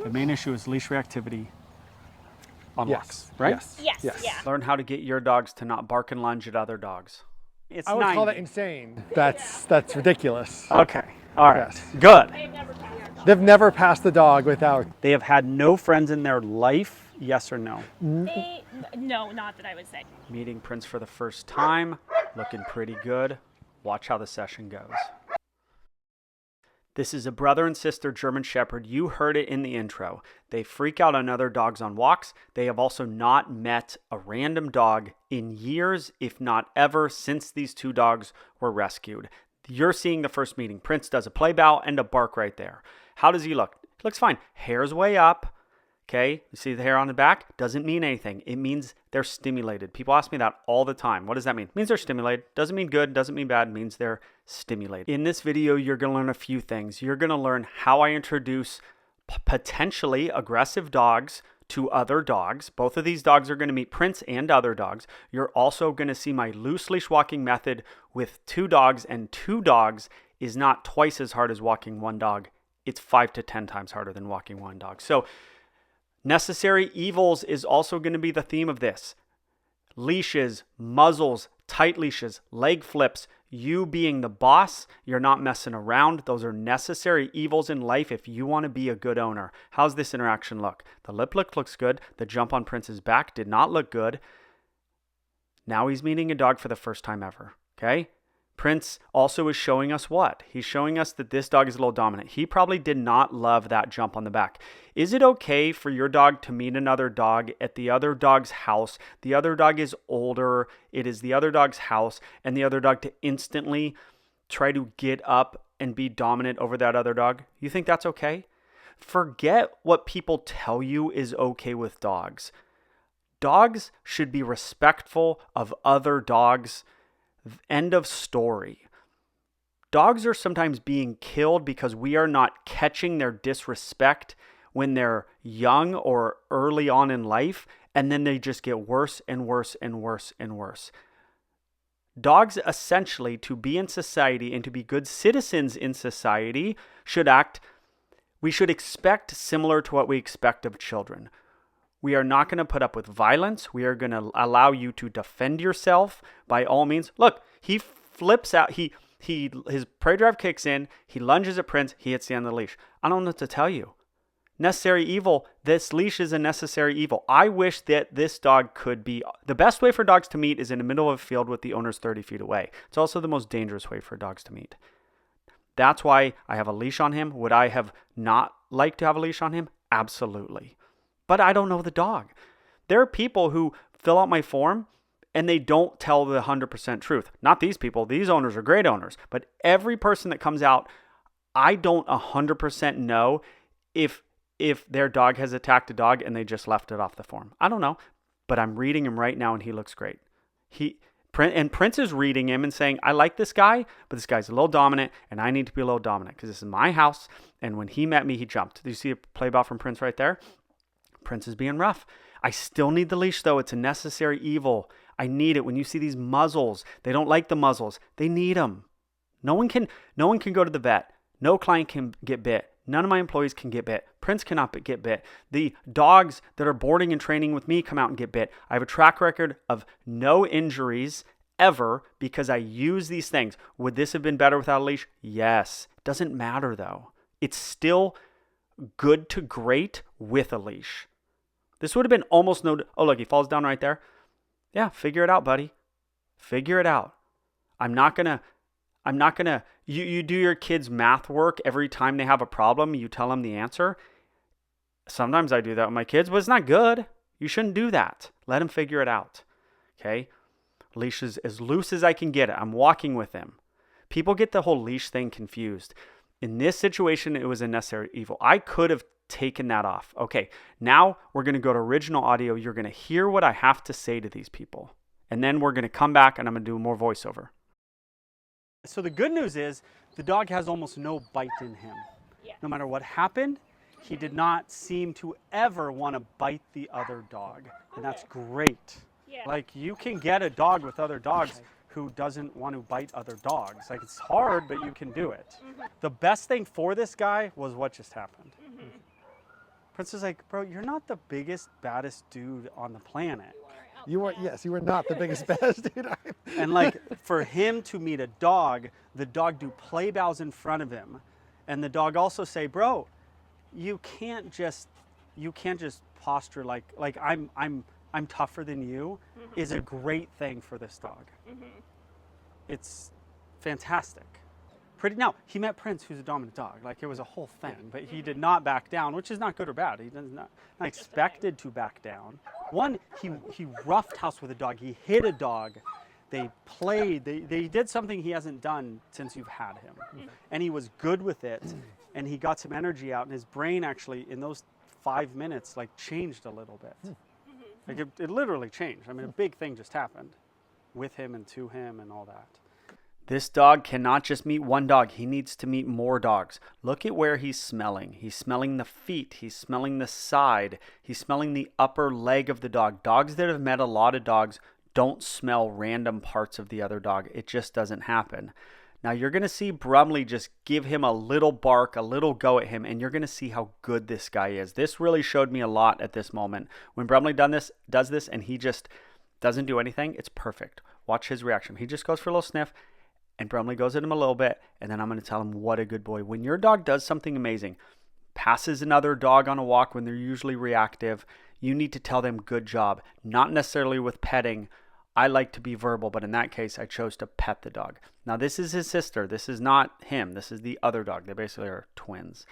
The main issue is leash reactivity on walks, Yes. right? Yes. Yes, Yes. yeah. Learn how to get your dogs to not bark and lunge at other dogs. It's I would call that 90. insane. That's ridiculous. Okay, all right, Yes. good. They've never passed the dog without. They have had no friends in their life, yes or no? No, not that I would say. Meeting Prince for the first time, looking pretty good. Watch how the session goes. This is a brother and sister German Shepherd. You heard it in the intro. They freak out on other dogs on walks. They have also not met a random dog in years, if not ever, since these two dogs were rescued. You're seeing the first meeting. Prince does a play bow and a bark right there. How does he look? He looks fine. Hair's way up. Okay, you see the hair on the back? Doesn't mean anything. It means they're stimulated. People ask me that all the time. What does that mean? It means they're stimulated. Doesn't mean good, doesn't mean bad. It means they're stimulated. In this video, you're going to learn a few things. You're going to learn how I introduce potentially aggressive dogs to other dogs. Both of these dogs are going to meet Prince and other dogs. You're also going to see my loose leash walking method with two dogs, and two dogs is not twice as hard as walking one dog. It's 5 to 10 times harder than walking one dog. So necessary evils is also going to be the theme of this. Leashes, muzzles, tight leashes, leg flips, you being the boss, you're not messing around. Those are necessary evils in life if you want to be a good owner. How's this interaction look? The lip lick looks good. The jump on Prince's back did not look good. Now he's meeting a dog for the first time ever, okay? Prince also is showing us what? He's showing us that this dog is a little dominant. He probably did not love that jump on the back. Is it okay for your dog to meet another dog at the other dog's house? The other dog is older. It is the other dog's house, and the other dog to instantly try to get up and be dominant over that other dog? You think that's okay? Forget what people tell you is okay with dogs. Dogs should be respectful of other dogs. End of story. Dogs are sometimes being killed because we are not catching their disrespect when they're young or early on in life, and then they just get worse and worse and worse and worse. Dogs, essentially, to be in society and to be good citizens in society, we should expect similar to what we expect of children. We are not going to put up with violence. We are going to allow you to defend yourself by all means. Look, he flips out. His prey drive kicks in. He lunges at Prince. He hits the end of the leash. I don't know what to tell you. Necessary evil. This leash is a necessary evil. I wish that this dog could be. The best way for dogs to meet is in the middle of a field with the owners 30 feet away. It's also the most dangerous way for dogs to meet. That's why I have a leash on him. Would I have not liked to have a leash on him? Absolutely. But I don't know the dog. There are people who fill out my form and they don't tell the 100% truth. Not these people. These owners are great owners. But every person that comes out, I don't 100% know if their dog has attacked a dog and they just left it off the form. I don't know. But I'm reading him right now and he looks great. And Prince is reading him and saying, I like this guy, but this guy's a little dominant and I need to be a little dominant because this is my house. And when he met me, he jumped. Do you see a play ball from Prince right there? Prince is being rough. I still need the leash though. It's a necessary evil. I need it. When you see these muzzles, they don't like the muzzles. They need them. No one can go to the vet. No client can get bit. None of my employees can get bit. Prince cannot get bit. The dogs that are boarding and training with me come out and get bit. I have a track record of no injuries ever because I use these things. Would this have been better without a leash? Yes. Doesn't matter though. It's still good to great with a leash. This would have been almost no. Oh, look, he falls down right there. Yeah, figure it out, buddy. Figure it out. I'm not gonna, you do your kids' math work every time they have a problem. You tell them the answer. Sometimes I do that with my kids, but it's not good. You shouldn't do that. Let them figure it out. Okay? Leash is as loose as I can get it. I'm walking with him. People get the whole leash thing confused. In this situation, it was a necessary evil. I could have taken that off. Okay, now we're going to go to original audio. You're going to hear what I have to say to these people. And then we're going to come back and I'm going to do more voiceover. So the good news is the dog has almost no bite in him. Yeah. No matter what happened, he did not seem to ever want to bite the other dog. And that's great. Yeah. Like you can get a dog with other dogs who doesn't want to bite other dogs. Like it's hard, but you can do it. The best thing for this guy was what just happened. Prince is like, bro, you're not the biggest, baddest dude on the planet. You were, yes, you were not the biggest best dude. And like for him to meet a dog, the dog do play bows in front of him. And the dog also say, bro, you can't just posture like I'm tougher than you is a great thing for this dog. It's fantastic. Now, he met Prince, who's a dominant dog. Like, it was a whole thing, but he did not back down, which is not good or bad. He does not expected to back down. One, he roughed house with a dog. He hit a dog. They played. They did something he hasn't done since you've had him. And he was good with it, and he got some energy out, and his brain actually, in those 5 minutes, like, changed a little bit. Like, it literally changed. I mean, a big thing just happened with him and to him and all that. This dog cannot just meet one dog. He needs to meet more dogs. Look at where he's smelling. He's smelling the feet. He's smelling the side. He's smelling the upper leg of the dog. Dogs that have met a lot of dogs don't smell random parts of the other dog. It just doesn't happen. Now you're going to see Brumley just give him a little bark, a little go at him, and you're going to see how good this guy is. This really showed me a lot at this moment. When Brumley does this and he just doesn't do anything, it's perfect. Watch his reaction. He just goes for a little sniff. And Brumley goes at him a little bit, and then I'm going to tell him what a good boy. When your dog does something amazing, passes another dog on a walk when they're usually reactive, you need to tell them good job. Not necessarily with petting. I like to be verbal, but in that case, I chose to pet the dog. Now, this is his sister. This is not him. This is the other dog. They basically are twins.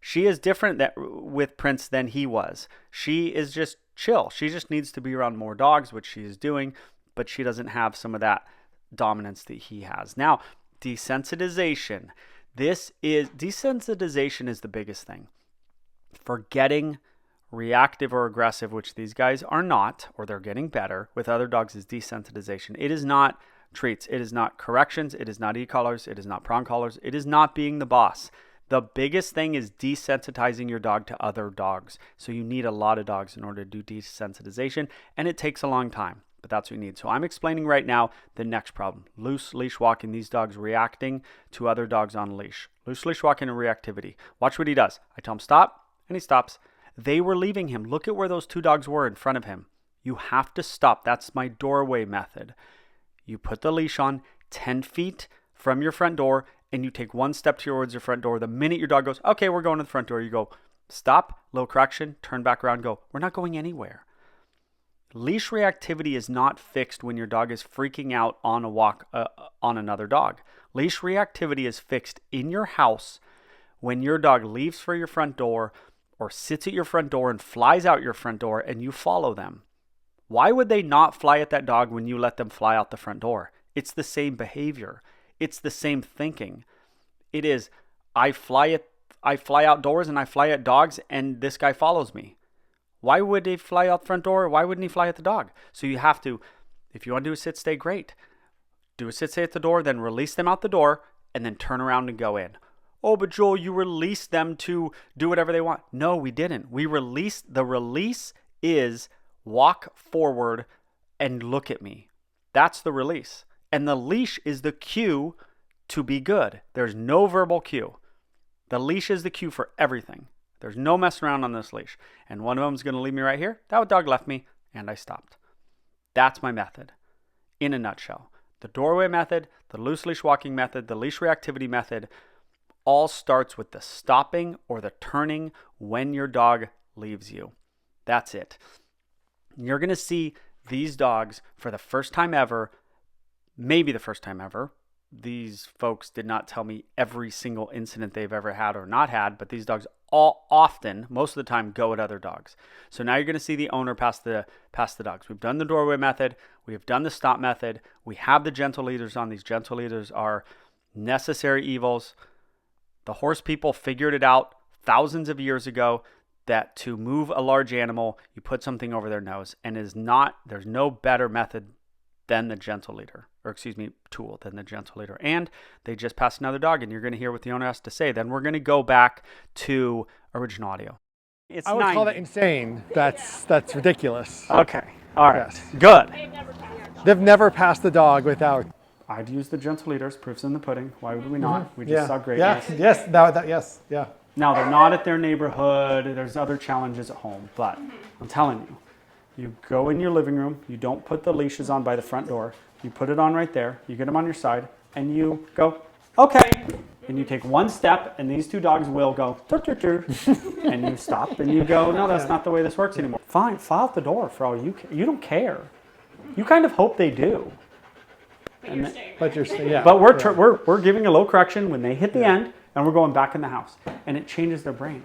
She is different with Prince than he was. She is just chill. She just needs to be around more dogs, which she is doing, but she doesn't have some of that dominance that he has. Now, desensitization. Desensitization is the biggest thing. For getting reactive or aggressive, which these guys are not, or they're getting better with other dogs, is desensitization. It is not treats. It is not corrections. It is not e-collars. It is not prong collars. It is not being the boss. The biggest thing is desensitizing your dog to other dogs. So you need a lot of dogs in order to do desensitization, and it takes a long time. But that's what you need. So I'm explaining right now the next problem. Loose leash walking, these dogs reacting to other dogs on leash. Loose leash walking and reactivity. Watch what he does. I tell him stop, and he stops. They were leaving him. Look at where those two dogs were in front of him. You have to stop. That's my doorway method. You put the leash on 10 feet from your front door, and you take one step towards your front door. The minute your dog goes, okay, we're going to the front door, you go, stop, little correction, turn back around, go, we're not going anywhere. Leash reactivity is not fixed when your dog is freaking out on a walk on another dog. Leash reactivity is fixed in your house when your dog leaves for your front door or sits at your front door and flies out your front door and you follow them. Why would they not fly at that dog when you let them fly out the front door? It's the same behavior. It's the same thinking. It is, I fly outdoors and I fly at dogs and this guy follows me. Why would he fly out the front door? Why wouldn't he fly at the dog? So you have to, if you want to do a sit-stay, great. Do a sit-stay at the door, then release them out the door, and then turn around and go in. Oh, but Joel, you released them to do whatever they want. No, we didn't. The release is walk forward and look at me. That's the release. And the leash is the cue to be good. There's no verbal cue. The leash is the cue for everything. There's no messing around on this leash. And one of them is going to leave me right here. That dog left me, and I stopped. That's my method in a nutshell. The doorway method, the loose leash walking method, the leash reactivity method all starts with the stopping or the turning when your dog leaves you. That's it. You're going to see these dogs for the first time ever, maybe the first time ever. These folks did not tell me every single incident they've ever had or not had, but these dogs all often, most of the time, go at other dogs. So now you're going to see the owner pass the dogs. We've done the doorway method. We have done the stop method. We have the gentle leaders on. These gentle leaders are necessary evils. The horse people figured it out thousands of years ago that to move a large animal, you put something over their nose, and there's no better method than the gentle leader, tool than the gentle leader. And they just passed another dog, and you're going to hear what the owner has to say. Then we're going to go back to original audio. I would call that insane. That's ridiculous. Okay. All right. Yes. Good. They've never passed the dog without. I'd use the gentle leaders. Proof's in the pudding. Why would we not? We just saw great. Yes. Yes. Yes. Yeah. Now, they're not at their neighborhood. There's other challenges at home. But I'm telling you, you go in your living room. You don't put the leashes on by the front door. You put it on right there. You get them on your side. And you go, okay. And you take one step, and these two dogs will go, tur, tur, tur. And you stop, and you go, no, that's not the way this works anymore. Fine, file at the door for all you care. You don't care. You kind of hope they do. But you're staying. But you're yeah. But we're giving a low correction when they hit the end, and we're going back in the house. And it changes their brain.